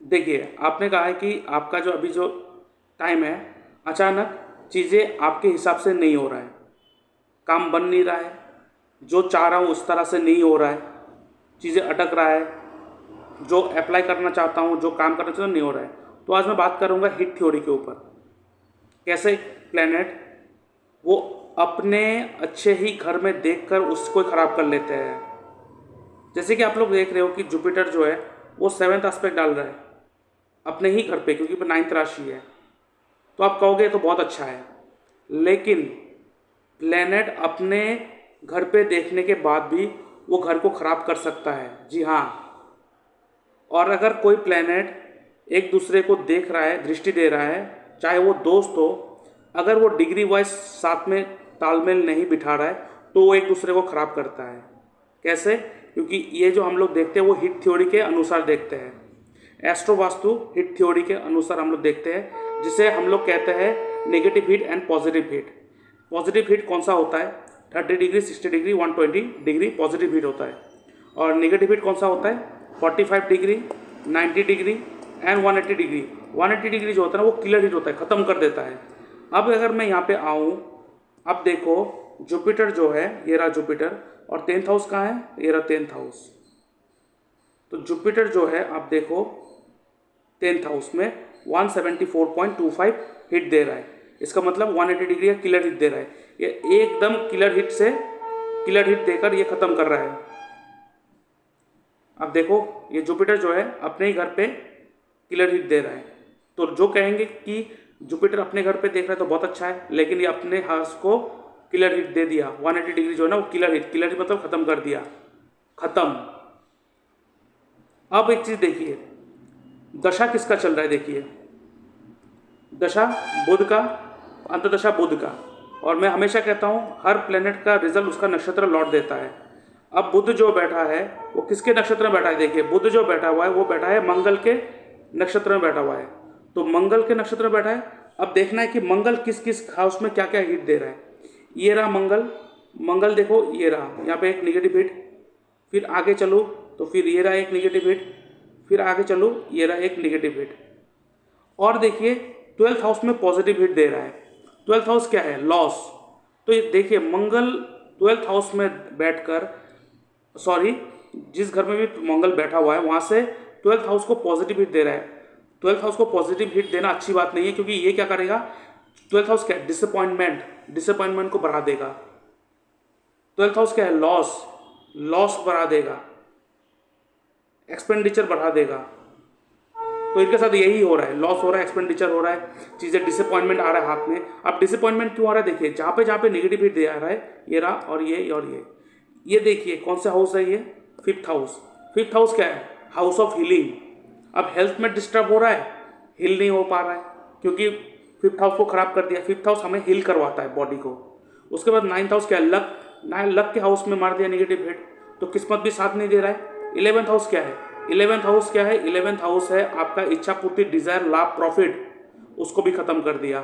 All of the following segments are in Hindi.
देखिए, आपने कहा है कि आपका जो अभी जो टाइम है, अचानक चीज़ें आपके हिसाब से नहीं हो रहा है, काम बन नहीं रहा है, जो चाह रहा हूँ उस तरह से नहीं हो रहा है, चीज़ें अटक रहा है, जो अप्लाई करना चाहता हूँ, जो काम करना चाहता हूँ नहीं हो रहा है। तो आज मैं बात करूँगा हीट थ्योरी के ऊपर। कैसे प्लैनेट वो अपने अच्छे ही घर में देखकर उसको ख़राब कर लेते हैं। जैसे कि आप लोग देख रहे हो कि जुपिटर जो है वो 7th एस्पेक्ट डाल रहा है अपने ही घर पे, क्योंकि 9th राशि है। तो आप कहोगे तो बहुत अच्छा है, लेकिन प्लैनेट अपने घर पे देखने के बाद भी वो घर को ख़राब कर सकता है। जी हाँ। और अगर कोई प्लैनेट एक दूसरे को देख रहा है, दृष्टि दे रहा है, चाहे वो दोस्त हो, अगर वो डिग्री वाइज साथ में तालमेल नहीं बिठा रहा है तो वो एक दूसरे को ख़राब करता है। कैसे? क्योंकि ये जो हम लोग देखते हैं वो हिट थ्योरी के अनुसार देखते हैं। एस्ट्रो वास्तु हिट थ्योरी के अनुसार हम लोग देखते हैं, जिसे हम लोग कहते हैं negative hit and positive hit. Positive hit कौन सा होता है? 30 degree, 60 degree, 120 degree positive hit होता है। और नेगेटिव हिट कौन सा होता है? 45 degree, 90 degree and 180 degree. 180 degree जो होता है ना वो किलर हिट होता है, ख़त्म कर देता है। अब अगर मैं यहाँ पे आऊँ, अब देखो जुपिटर जो है, ये रहा जुपिटर, और 10th हाउस कहाँ है? ये रहा 10th हाउस। तो जुपिटर जो है आप देखो 10th हाउस में 174.25 हिट दे रहा है। इसका मतलब 180 डिग्री का किलर हिट दे रहा है। ये एकदम किलर हिट से किलर हिट देकर ये ख़त्म कर रहा है। अब देखो ये जुपिटर जो है अपने ही घर पे किलर हिट दे रहा है। तो जो कहेंगे कि जुपिटर अपने घर पे देख रहा है तो बहुत अच्छा है, लेकिन ये अपने हाउस को किलर हिट दे दिया। 180 डिग्री जो है ना वो किलर हिट मतलब ख़त्म कर दिया, ख़त्म। अब एक चीज़ देखिए, दशा किसका चल रहा है? देखिए दशा बुध का, अंतदशा बुध का। और मैं हमेशा कहता हूँ हर प्लेनेट का रिजल्ट उसका नक्षत्र लौट देता है। अब बुध जो बैठा है वो किसके नक्षत्र में बैठा है? देखिए बुध जो बैठा हुआ है वो बैठा है मंगल के नक्षत्र में बैठा हुआ है। तो मंगल के नक्षत्र में बैठा है। अब देखना है कि मंगल किस किस हाउस में क्या क्या हिट दे रहा है। ये रहा मंगल, मंगल देखो ये रहा, यहाँ पे एक निगेटिव हिट। फिर आगे चलो तो फिर ये रहा एक निगेटिव हिट। फिर आगे चलो ये रहा एक निगेटिव हिट। और देखिए 12th हाउस में पॉजिटिव हिट दे रहा है। 12th हाउस क्या है? लॉस। तो ये देखिए मंगल 12th हाउस में बैठकर, सॉरी, जिस घर में भी मंगल बैठा हुआ है वहाँ से 12th हाउस को पॉजिटिव हिट दे रहा है। 12th हाउस को पॉजिटिव हिट देना अच्छी बात नहीं है, क्योंकि ये क्या करेगा? 12th हाउस क्या है? डिसअपॉइंटमेंट, डिसअपॉइंटमेंट को बढ़ा देगा। 12th हाउस क्या है? लॉस, लॉस बढ़ा देगा, एक्सपेंडिचर बढ़ा देगा। तो इनके साथ यही हो रहा है, लॉस हो रहा है, एक्सपेंडिचर हो रहा है, चीज़ें डिसअपॉइंटमेंट आ रहा है हाथ में। अब डिसअपॉइंटमेंट क्यों आ रहा है? देखिए जहाँ पे नेगेटिव हिट दे आ रहा है, ये रहा और ये देखिए कौन सा हाउस है? ये 5th हाउस। 5th हाउस क्या है? House of healing. अब हेल्थ में डिस्टर्ब हो रहा है, हील नहीं हो पा रहा है, क्योंकि 5th हाउस को खराब कर दिया। 5th हाउस हमें हील करवाता है बॉडी को। उसके बाद 9th हाउस क्या है? लक। लक के हाउस में मार दिया नेगेटिव हिट, तो किस्मत भी साथ नहीं दे रहा है। 11th हाउस क्या है? 11th हाउस क्या है? 11th हाउस है आपका इच्छा पूर्ति, डिजायर, लाभ, प्रॉफिट, उसको भी खत्म कर दिया।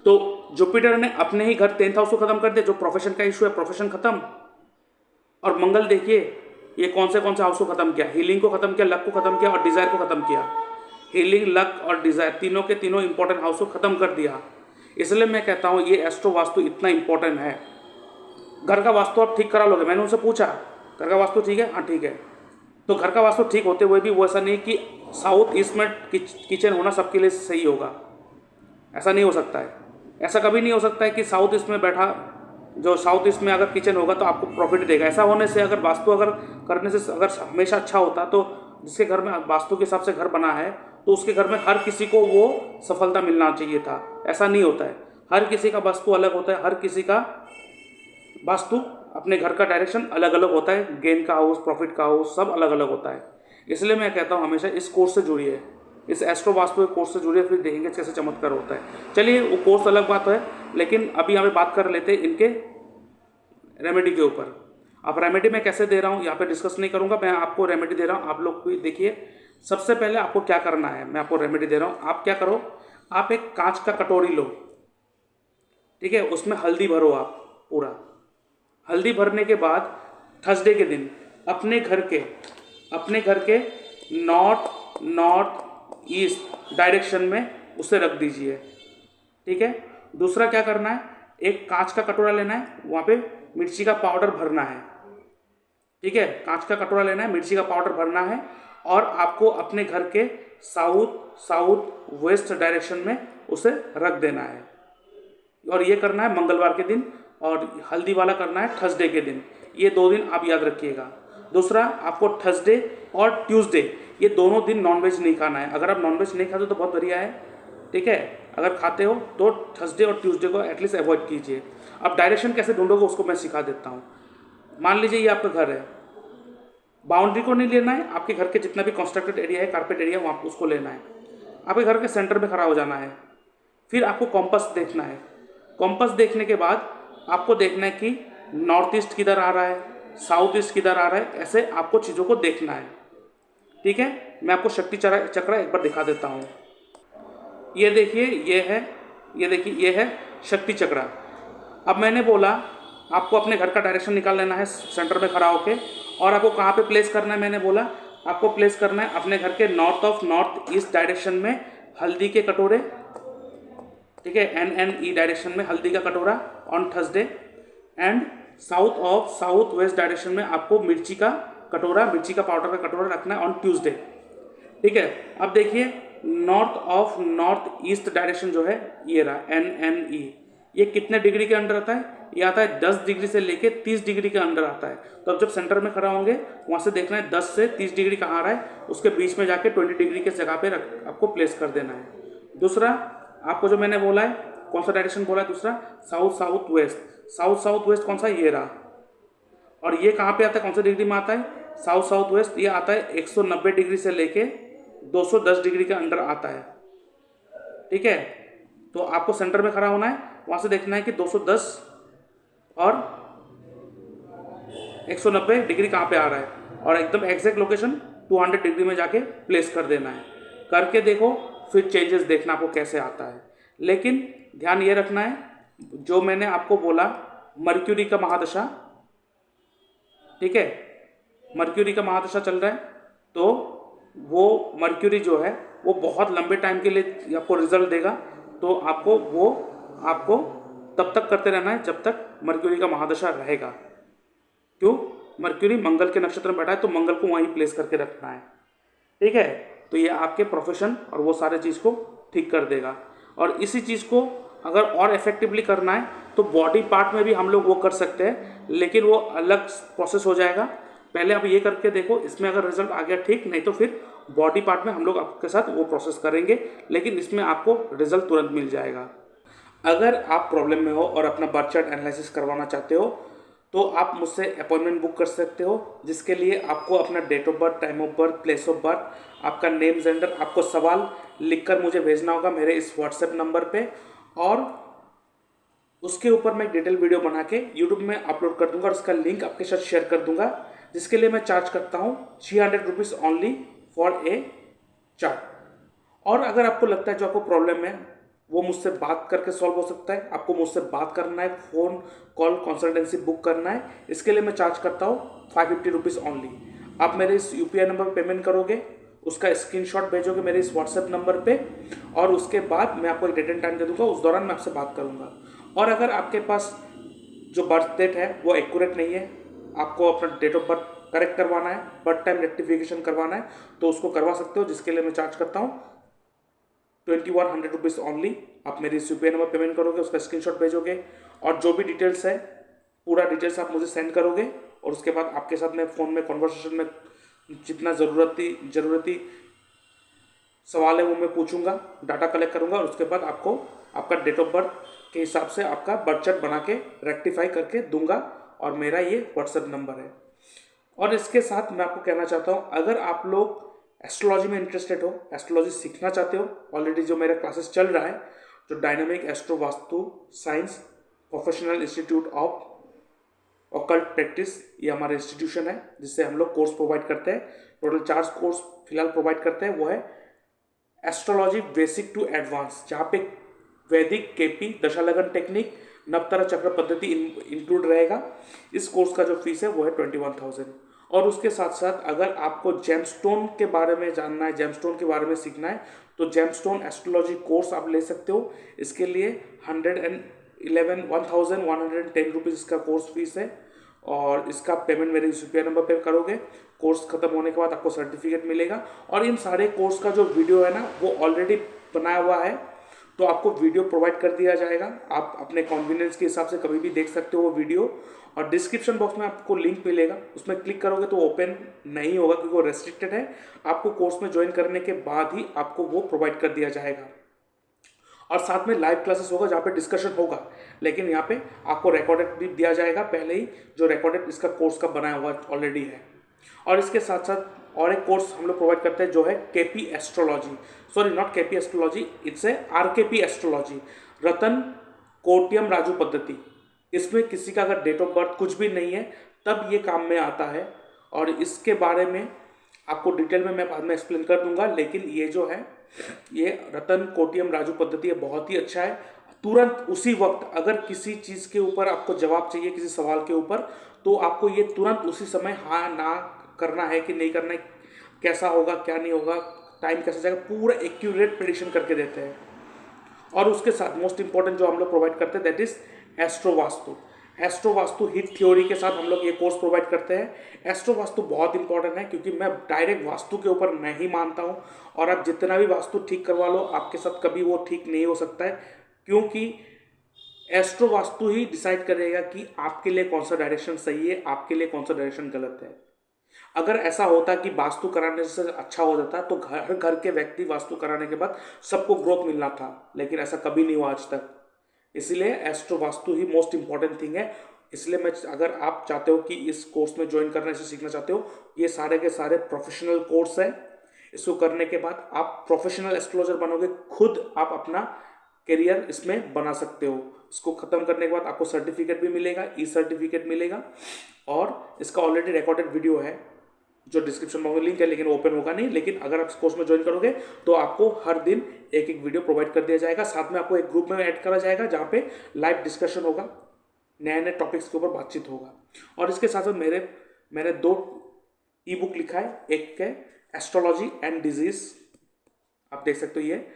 तो जुपिटर ने अपने ही घर 10th हाउस को खत्म कर दिया। जो प्रोफेशन का इशू है, प्रोफेशन खत्म। और मंगल देखिए ये कौन से हाउस को खत्म किया? हीलिंग को खत्म किया, लक को खत्म किया और डिजायर को खत्म किया। हीलिंग, लक और डिजायर तीनों के तीनों इंपॉर्टेंट हाउस को खत्म कर दिया। इसलिए मैं कहता हूँ ये एस्ट्रो वास्तु इतना इंपॉर्टेंट है। घर का वास्तु आप ठीक करा लोगे? मैंने उनसे पूछा घर का वास्तु ठीक है? हाँ ठीक है। तो घर का वास्तु ठीक होते हुए भी वो ऐसा नहीं कि साउथ ईस्ट में किचन होना सबके लिए सही होगा, ऐसा नहीं हो सकता है। ऐसा कभी नहीं हो सकता है कि साउथ ईस्ट में बैठा, जो साउथ ईस्ट में अगर किचन होगा तो आपको प्रॉफिट देगा। ऐसा होने से अगर वास्तु अगर करने से अगर हमेशा अच्छा होता, तो जिसके घर में वास्तु के हिसाब से घर बना है तो उसके घर में हर किसी को वो सफलता मिलना चाहिए था। ऐसा नहीं होता है। हर किसी का वास्तु अलग होता है, हर किसी का वास्तु अपने घर का डायरेक्शन अलग अलग होता है। गेन का हाउस, प्रॉफिट का हाउस, सब अलग अलग होता है। इसलिए मैं कहता हूँ हमेशा इस कोर्स से जुड़िए, इस एस्ट्रो वास्तु के कोर्स से जुड़िए, फिर देखेंगे कैसे चमत्कार होता है। चलिए वो कोर्स अलग बात है, लेकिन अभी यहाँ पे बात कर लेते हैं इनके रेमेडी के ऊपर। अब रेमेडी मैं कैसे दे रहा हूँ यहाँ पे डिस्कस नहीं करूँगा, मैं आपको रेमेडी दे रहा हूँ। आप लोग भी देखिए, सबसे पहले आपको क्या करना है, मैं आपको रेमेडी दे रहा हूँ। आप क्या करो, आप एक कांच का कटोरी लो, ठीक है, उसमें हल्दी भरो। आप पूरा हल्दी भरने के बाद थर्सडे के दिन अपने घर के नॉर्थ नॉर्थ ईस्ट डायरेक्शन में उसे रख दीजिए। ठीक है। दूसरा क्या करना है, एक कांच का कटोरा लेना है, वहाँ पे मिर्ची का पाउडर भरना है। ठीक है, कांच का कटोरा लेना है, मिर्ची का पाउडर भरना है और आपको अपने घर के साउथ वेस्ट डायरेक्शन में उसे रख देना है। और ये करना है मंगलवार के दिन, और हल्दी वाला करना है थर्सडे के दिन। ये 2 दिन आप याद रखिएगा। दूसरा, आपको थर्सडे और ट्यूसडे ये दोनों दिन नॉनवेज नहीं खाना है। अगर आप नॉनवेज नहीं खाते तो बहुत बढ़िया है। ठीक है, अगर खाते हो तो थर्सडे और ट्यूसडे को एटलीस्ट अवॉइड कीजिए। अब डायरेक्शन कैसे ढूंढोगे उसको मैं सिखा देता हूँ। मान लीजिए ये आपका घर है, बाउंड्री को नहीं लेना है, आपके घर के जितना भी कंस्ट्रक्टेड एरिया है, कारपेट एरिया, वहाँ उसको लेना है। आपके घर के सेंटर में खड़ा हो जाना है। फिर आपको कॉम्पस देखना है। कॉम्पस देखने के बाद आपको देखना है कि नॉर्थ ईस्ट किधर आ रहा है, साउथ ईस्ट किधर आ रहा है, ऐसे आपको चीज़ों को देखना है। ठीक है, मैं आपको शक्ति चक्र एक बार दिखा देता हूँ। ये देखिए, ये देखिए, ये है शक्ति चक्र। अब मैंने बोला आपको अपने घर का डायरेक्शन निकाल लेना है सेंटर में खड़ा होके, और आपको कहाँ पे प्लेस करना है, मैंने बोला आपको प्लेस करना है अपने घर के नॉर्थ ईस्ट डायरेक्शन में हल्दी के कटोरे। ठीक है, NNE डायरेक्शन में हल्दी का कटोरा on Thursday, and south west direction में आपको मिर्ची का मिर्ची का पाउडर का कटोरा रखना है ऑन ट्यूसडे। ठीक है, अब देखिए नॉर्थ ईस्ट डायरेक्शन जो है ये रहा NNE। ये कितने डिग्री के अंडर आता है, ये आता है 10 डिग्री से लेके 30 डिग्री के अंडर आता है। तो अब जब सेंटर में खड़ा होंगे वहाँ से देखना है 10 से 30 डिग्री कहाँ आ रहा है, उसके बीच में जाके 20 डिग्री के जगह पे आपको प्लेस कर देना है। दूसरा, आपको जो मैंने बोला है, कौन सा डायरेक्शन बोला है दूसरा, साउथ वेस्ट कौन सा, ये रहा। और ये कहाँ पे आता है, कौन सा डिग्री में आता है, साउथ वेस्ट। ये आता है 190 डिग्री से लेके 210 डिग्री के अंडर आता है। ठीक है, तो आपको सेंटर में खड़ा होना है, वहाँ से देखना है कि 210 और 190 डिग्री कहाँ पे आ रहा है, और एकदम एग्जैक्ट लोकेशन 200 डिग्री में जाके प्लेस कर देना है। करके देखो, फिर चेंजेस देखना आपको कैसे आता है। लेकिन ध्यान ये रखना है, जो मैंने आपको बोला मर्क्यूरी का महादशा, ठीक है, मर्क्यूरी का महादशा चल रहा है, तो वो मर्क्यूरी जो है वो बहुत लंबे टाइम के लिए आपको रिजल्ट देगा। तो आपको तब तक करते रहना है जब तक मर्क्यूरी का महादशा रहेगा। क्यों, मर्क्यूरी मंगल के नक्षत्र में बैठा है, तो मंगल को वहीं प्लेस करके रखना है। ठीक है, तो ये आपके प्रोफेशन और वो सारे चीज़ को ठीक कर देगा। और इसी चीज़ को अगर और इफेक्टिवली करना है तो बॉडी पार्ट में भी हम लोग वो कर सकते हैं, लेकिन वो अलग प्रोसेस हो जाएगा। पहले आप ये करके देखो, इसमें अगर रिजल्ट आ गया ठीक, नहीं तो फिर बॉडी पार्ट में हम लोग आपके साथ वो प्रोसेस करेंगे, लेकिन इसमें आपको रिजल्ट तुरंत मिल जाएगा। अगर आप प्रॉब्लम में हो और अपना बर्थ चार्ट एनालिसिस करवाना चाहते हो तो आप मुझसे अपॉइंटमेंट बुक कर सकते हो, जिसके लिए आपको अपना date of birth, time of birth, place of birth, आपका नेम, जेंडर, आपको सवाल लिखकर मुझे भेजना होगा मेरे इस व्हाट्सएप नंबर पे, और उसके ऊपर मैं एक डिटेल वीडियो बना के यूट्यूब में अपलोड कर दूंगा और उसका लिंक आपके साथ शेयर कर दूंगा, जिसके लिए मैं चार्ज करता हूँ 300 rupees only for a chart. और अगर आपको लगता है जो आपको प्रॉब्लम है वो मुझसे बात करके सॉल्व हो सकता है, आपको मुझसे बात करना है, फ़ोन कॉल कंसल्टेंसी बुक करना है, इसके लिए मैं चार्ज करता हूँ 550 रुपीज़ ओनली। आप मेरे इस UPI नंबर पर पेमेंट करोगे, उसका स्क्रीनशॉट भेजोगे मेरे इस व्हाट्सएप नंबर पे, और उसके बाद मैं आपको एक डेट एंड टाइम दे दूँगा, उस दौरान मैं आपसे बात करूँगा। और अगर आपके पास जो बर्थ डेट है वो एक्यूरेट नहीं है, आपको अपना डेट ऑफ बर्थ करेक्ट करवाना है, बर्थ टाइम रेक्टिफिकेशन करवाना है, तो उसको करवा सकते हो, जिसके लिए मैं चार्ज करता हूँ 2100 रुपीज़ ओनली। आप मेरी UPI नंबर पेमेंट करोगे, उसका स्क्रीनशॉट भेजोगे, और जो भी डिटेल्स है पूरा डिटेल्स आप मुझे सेंड करोगे, और उसके बाद आपके साथ मैं फ़ोन में कॉन्वर्सेशन में जितना ज़रूरती सवाल है वो मैं पूछूंगा, डाटा कलेक्ट करूंगा, और उसके बाद आपको आपका डेट ऑफ बर्थ के हिसाब से आपका बर्थ चार्ट बना के रेक्टिफाई करके दूंगा, और मेरा ये व्हाट्सएप नंबर है। और इसके साथ मैं आपको कहना चाहता हूँ, अगर आप लोग एस्ट्रोलॉजी में इंटरेस्टेड हो, एस्ट्रोलॉजी सीखना चाहते हो, ऑलरेडी जो मेरा क्लासेस चल रहा है, जो dynamic astro vastu science professional institute of occult practice, ये हमारा इंस्टीट्यूशन है जिससे हम लोग कोर्स प्रोवाइड करते हैं। टोटल 4 कोर्स फिलहाल प्रोवाइड करते हैं। वो है एस्ट्रोलॉजी बेसिक टू एडवांस, जहाँ पे वैदिक, केपी, दशालगन टेक्निक, नवतारा चक्र पद्धति इंक्लूड रहेगा। इस कोर्स का जो फीस है वो है 21,000। और उसके साथ साथ अगर आपको जेमस्टोन के बारे में जानना है, जेमस्टोन के बारे में सीखना है, तो जेमस्टोन एस्ट्रोलॉजी कोर्स आप ले सकते हो। इसके लिए 1110 रुपीज़ इसका कोर्स फीस है, और इसका पेमेंट मेरे यूपीआई नंबर पे करोगे। कोर्स खत्म होने के बाद आपको सर्टिफिकेट मिलेगा। और इन सारे कोर्स का जो वीडियो है ना, वो ऑलरेडी बनाया हुआ है, तो आपको वीडियो प्रोवाइड कर दिया जाएगा। आप अपने कन्वीनियंस के हिसाब से कभी भी देख सकते हो वो वीडियो। और डिस्क्रिप्शन बॉक्स में आपको लिंक मिलेगा, उसमें क्लिक करोगे तो ओपन नहीं होगा क्योंकि वो रेस्ट्रिक्टेड है। आपको कोर्स में ज्वाइन करने के बाद ही आपको वो प्रोवाइड कर दिया जाएगा। और साथ में लाइव क्लासेस होगा जहाँ पे डिस्कशन होगा, लेकिन यहाँ पे आपको रिकॉर्डेड भी दिया जाएगा पहले ही, जो रिकॉर्डेड इसका कोर्स का बनाया हुआ ऑलरेडी है। और इसके साथ साथ और एक कोर्स हम लोग प्रोवाइड करते हैं जो है KP astrology, sorry not KP astrology, it's a RKP astrology, Ratan Kotiyam Raju पद्धति। इसमें किसी का अगर डेट ऑफ बर्थ कुछ भी नहीं है तब ये काम में आता है, और इसके बारे में आपको डिटेल में मैं बाद में एक्सप्लेन कर दूंगा। लेकिन ये जो है, ये रतन कोटियम राजू पद्धति है, बहुत ही अच्छा है। तुरंत उसी वक्त अगर किसी चीज़ के ऊपर आपको जवाब चाहिए, किसी सवाल के ऊपर, तो आपको ये तुरंत उसी समय हाँ ना करना है कि नहीं करना है, कैसा होगा क्या नहीं होगा, टाइम कैसा जाएगा, पूरा एक्यूरेट प्रेडिक्शन करके देते हैं। और उसके साथ मोस्ट इंपॉर्टेंट जो हम लोग प्रोवाइड करते हैं दैट इज एस्ट्रोवास्तु। एस्ट्रोवास्तु हिट थ्योरी के साथ हम लोग ये कोर्स प्रोवाइड करते हैं। एस्ट्रोवास्तु बहुत इंपॉर्टेंट है क्योंकि मैं डायरेक्ट वास्तु के ऊपर नहीं मानता हूँ, और आप जितना भी वास्तु ठीक करवा लो आपके साथ कभी वो ठीक नहीं हो सकता है, क्योंकि एस्ट्रोवास्तु ही डिसाइड करेगा कि आपके लिए कौन सा डायरेक्शन सही है, आपके लिए कौन सा डायरेक्शन गलत है। अगर ऐसा होता कि वास्तु कराने से अच्छा हो जाता तो हर घर के व्यक्ति वास्तु कराने के बाद सबको ग्रोथ मिलना था, लेकिन ऐसा कभी नहीं हुआ आज तक। इसलिए एस्ट्रो वास्तु ही मोस्ट इंपॉर्टेंट थिंग है। इसलिए मैं, अगर आप चाहते हो कि इस कोर्स में ज्वाइन करना, इसे सीखना चाहते हो, ये सारे के सारे प्रोफेशनल कोर्स है। इसको करने के बाद आप प्रोफेशनल एस्ट्रोलॉजर बनोगे, खुद आप अपना करियर इसमें बना सकते हो। इसको खत्म करने के बाद आपको सर्टिफिकेट भी मिलेगा, ई सर्टिफिकेट मिलेगा, और इसका ऑलरेडी रिकॉर्डेड वीडियो है जो डिस्क्रिप्शन में लिंक है, लेकिन ओपन होगा नहीं। लेकिन अगर आप इस कोर्स में ज्वाइन करोगे तो आपको हर दिन एक एक वीडियो प्रोवाइड कर दिया जाएगा। साथ में आपको एक ग्रुप में ऐड करा जाएगा जहाँ पे लाइव डिस्कशन होगा, नए नए टॉपिक्स के ऊपर बातचीत होगा। और इसके साथ साथ मैंने 2 ई बुक लिखा है, एक है एस्ट्रोलॉजी एंड डिजीज, आप देख सकते हो। ये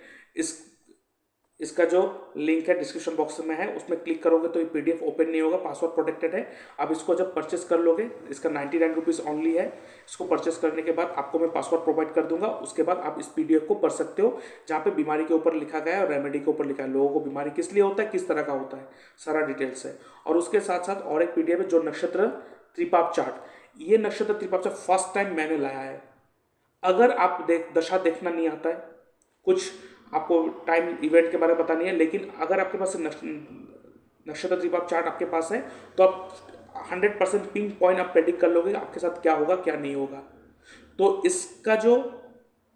इसका जो लिंक है डिस्क्रिप्शन बॉक्स में है, उसमें क्लिक करोगे तो ये पीडीएफ ओपन नहीं होगा, पासवर्ड प्रोटेक्टेड है। अब इसको जब परचेस कर लोगे, इसका 99 रुपीज़ ऑनली है। इसको परचेस करने के बाद आपको मैं पासवर्ड प्रोवाइड कर दूंगा। उसके बाद आप इस पीडीएफ को पढ़ सकते हो, जहाँ पे बीमारी के ऊपर लिखा गया है और रेमेडी के ऊपर लिखा है, लोगों को बीमारी किस लिए होता है, किस तरह का होता है, सारा डिटेल्स है। और उसके साथ साथ और एक पीडीएफ है जो नक्षत्र त्रिपाप चार्ट। ये नक्षत्र त्रिपाप चार्ट फर्स्ट टाइम मैंने लाया है। अगर आप दशा देखना नहीं आता है, कुछ आपको टाइम इवेंट के बारे में पता नहीं है, लेकिन अगर आपके पास नक्षत्र त्रिपाप चार्ट आपके पास है तो आप 100% पिन पॉइंट आप प्रेडिक्ट कर लोगे आपके साथ क्या होगा क्या नहीं होगा। तो इसका जो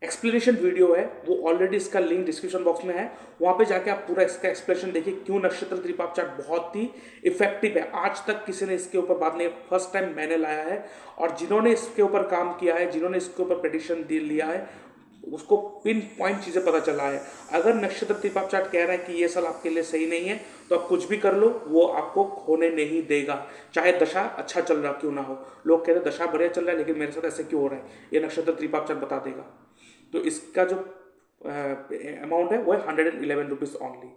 एक्सप्लेनेशन वीडियो है वो ऑलरेडी, इसका लिंक डिस्क्रिप्शन बॉक्स में है, वहाँ पे जाके आप पूरा इसका एक्सप्लेनेशन देखिए क्यों नक्षत्र त्रिपाप चार्ट बहुत ही इफेक्टिव है। आज तक किसी ने इसके ऊपर बात नहीं, फर्स्ट टाइम मैंने लाया है, और जिन्होंने इसके ऊपर काम किया है, जिन्होंने इसके ऊपर प्रेडिक्शन लिया है, उसको पिन पॉइंट चीज़ें पता चला है। अगर नक्षत्र त्रिपाप चार्ट कह रहा है कि ये साल आपके लिए सही नहीं है, तो आप कुछ भी कर लो, वो आपको होने नहीं देगा, चाहे दशा अच्छा चल रहा क्यों ना हो। लोग कहते हैं दशा बढ़िया चल रहा है लेकिन मेरे साथ ऐसे क्यों हो रहा है, ये नक्षत्र त्रिपाप चार्ट बता देगा। तो इसका जो अमाउंट है वो है 111 रुपीज़ ऑनली।